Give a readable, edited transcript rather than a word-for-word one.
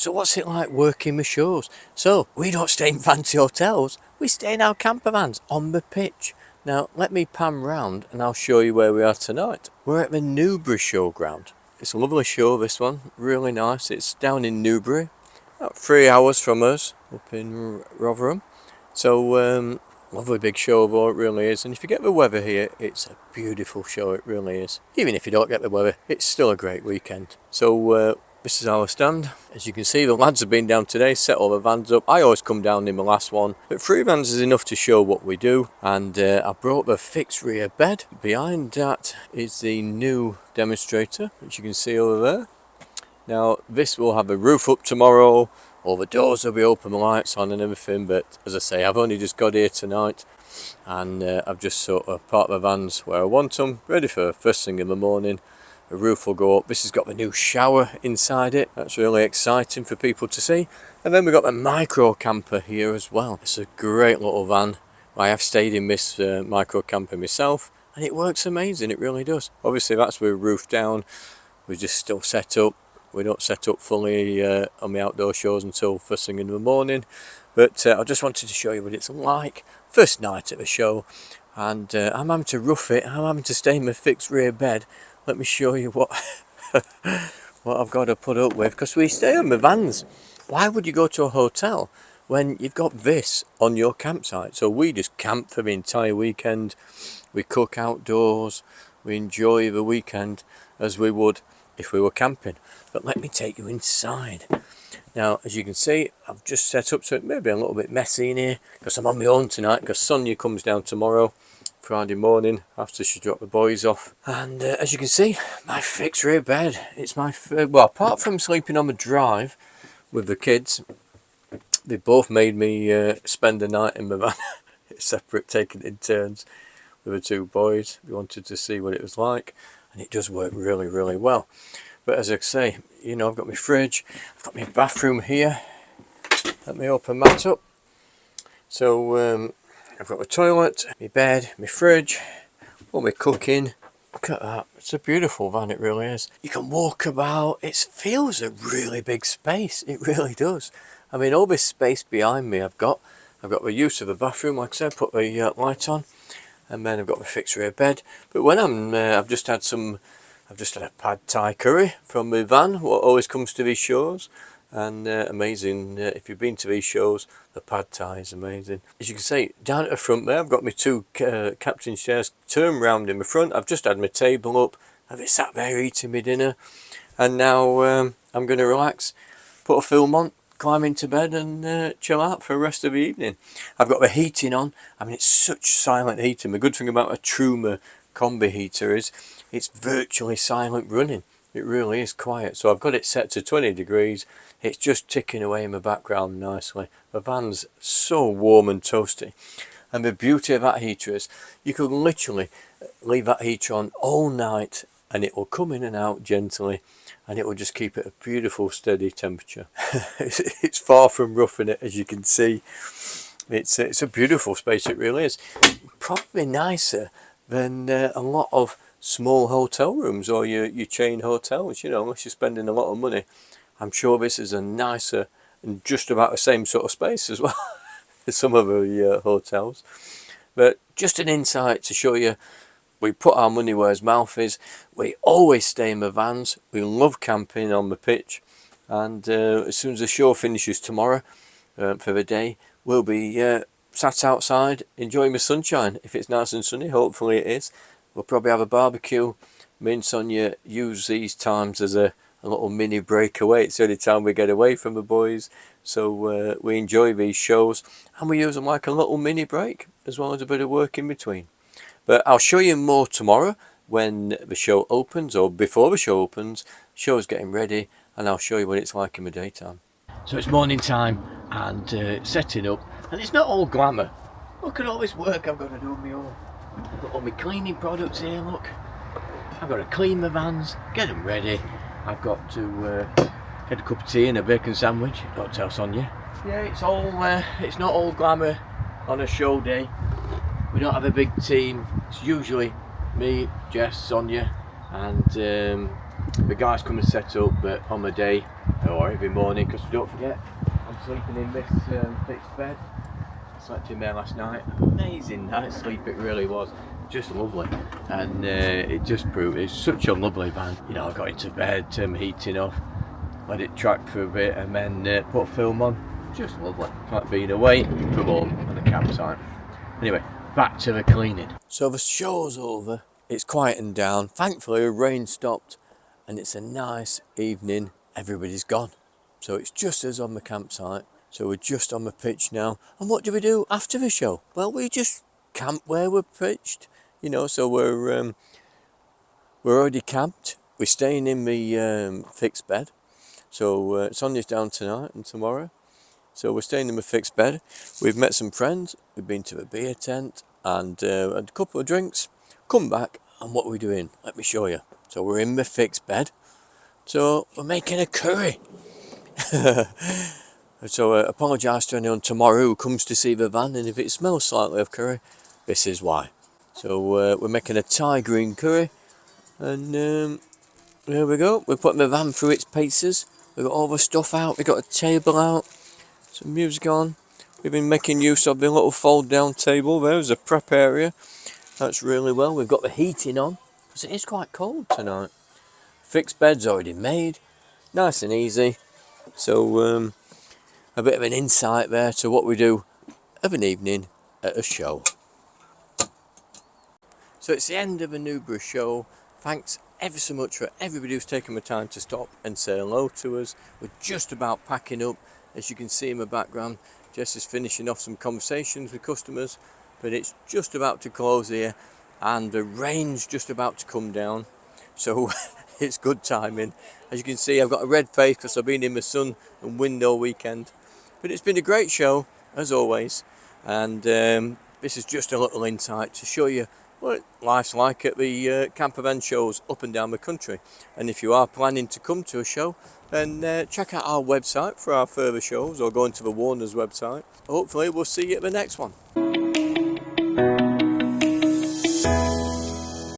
So what's it like working with shows? So we don't stay in fancy hotels, we stay in our camper vans on the pitch. Now let me pan round and I'll show you where we are tonight. We're at the Newbury Showground. It's a lovely show, this one, really nice. It's down in Newbury, about 3 hours from us, up in Rotherham. So lovely big show though, it really is. And if you get the weather here, it's a beautiful show, it really is. Even if you don't get the weather, it's still a great weekend. So this is our stand. As you can see, the lads have been down today, set all the vans up. I always come down in the last one, but 3 vans is enough to show what we do. And I brought the fixed rear bed. Behind that is the new demonstrator, which you can see over there. Now this will have a roof up tomorrow, all the doors will be open, the lights on and everything, but as I say, I've only just got here tonight and I've just sort of parked the vans where I want them, ready for first thing in the morning. The roof will go up. This has got the new shower inside it, that's really exciting for people to see. And then we've got the micro camper here as well. It's a great little van. I have stayed in this micro camper myself and it works amazing, it really does. Obviously that's with roof down, we're just still set up. We don't set up fully on the outdoor shows until first thing in the morning, but I just wanted to show you what it's like. First night at the show, and I'm having to rough it. I'm having to stay in my fixed rear bed. Let me show you what what I've got to put up with, because we stay on the vans. Why would you go to a hotel when you've got this on your campsite? So we just camp for the entire weekend. We cook outdoors. We enjoy the weekend as we would if we were camping. But let me take you inside. Now as you can see, I've just set up, so it may be a little bit messy in here because I'm on my own tonight, because Sonia comes down tomorrow Friday morning after she dropped the boys off. And as you can see, my fixed rear bed, it's my well, apart from sleeping on the drive with the kids, they both made me spend the night in the van separate, taking it in turns with the 2 boys. We wanted to see what it was like, and it does work really, really well. But as I say, you know, I've got my fridge, I've got my bathroom here. Let me open that up. So I've got my toilet, my bed, my fridge, all my cooking. Look at that, it's a beautiful van, it really is. You can walk about, it feels a really big space, it really does. I mean, all this space behind me I've got the use of the bathroom, like I said, put the light on, and then I've got my fixed rear bed. But when I've just had a pad thai curry from my van, what always comes to these shows, and amazing. If you've been to these shows, the pad thai is amazing. As you can see, down at the front there, I've got my 2 captain's chairs turned round in the front. I've just had my table up, I've sat there eating my dinner, and now I'm going to relax, put a film on, climb into bed and chill out for the rest of the evening. I've got the heating on. I mean, it's such silent heating. The good thing about a Trouvaille combi heater is it's virtually silent running. It really is quiet. So I've got it set to 20 degrees. It's just ticking away in the background nicely. The van's so warm and toasty. And the beauty of that heater is you could literally leave that heater on all night and it will come in and out gently, and it will just keep it a beautiful steady temperature. It's far from roughing it, as you can see. It's a beautiful space, it really is. Probably nicer than a lot of small hotel rooms or your chain hotels, you know, unless you're spending a lot of money. I'm sure this is a nicer and just about the same sort of space as well as some of the hotels. But just an insight to show you, we put our money where his mouth is. We always stay in the vans. We love camping on the pitch, and as soon as the show finishes tomorrow for the day, we'll be sat outside enjoying the sunshine. If it's nice and sunny, hopefully it is, we'll probably have a barbecue. Me and Sonia use these times as a little mini breakaway. It's the only time we get away from the boys, so we enjoy these shows and we use them like a little mini break as well as a bit of work in between. But I'll show you more tomorrow when the show opens, or before the show opens. The show's getting ready and I'll show you what it's like in the daytime. So it's morning time and setting up, and it's not all glamour. Look at all this work I've got to do on my own. I've got all my cleaning products here, look. I've got to clean my vans, get them ready. I've got to get a cup of tea and a bacon sandwich. Don't tell Sonia. Yeah, it's not all glamour on a show day. We don't have a big team. It's usually me, Jess, Sonia, and the guys come and set up on the day or every morning, because don't forget I'm sleeping in this fixed bed. I slept in there last night. Amazing night's sleep it really was, just lovely. And it just proved it's such a lovely van. You know, I got into bed, turned the heating off, let it track for a bit, and then put film on. Just lovely. It's like being away from home on a campsite. Anyway, back to the cleaning. So the show's over, it's quietened down. Thankfully the rain stopped and it's a nice evening. Everybody's gone. So it's just us on the campsite. So we're just on the pitch now. And what do we do after the show? Well, we just camp where we're pitched. You know, so we're already camped. We're staying in the fixed bed. So Sonia's down tonight and tomorrow. So we're staying in the fixed bed. We've met some friends. We've been to the beer tent and had a couple of drinks. Come back, and what are we doing? Let me show you. So we're in the fixed bed. So we're making a curry. So apologise to anyone tomorrow who comes to see the van, and if it smells slightly of curry, this is why. So we're making a Thai green curry, and there we go. We're putting the van through its paces. We've got all the stuff out. We've got a table out, some music on. We've been making use of the little fold down table. There's a prep area. That's really well. We've got the heating on, because it is quite cold tonight. Fixed bed's already made, nice and easy. So a bit of an insight there to what we do of an evening at a show. So it's the end of a Newbury show. Thanks ever so much for everybody who's taken the time to stop and say hello to us. We're just about packing up. As you can see in the background, Jess is finishing off some conversations with customers, but it's just about to close here and the rain's just about to come down. So it's good timing. As you can see, I've got a red face because I've been in the sun and wind all weekend. But it's been a great show, as always. And this is just a little insight to show you what life's like at the campervan shows up and down the country. And if you are planning to come to a show, then check out our website for our further shows, or go into the Warner's website. Hopefully we'll see you at the next one.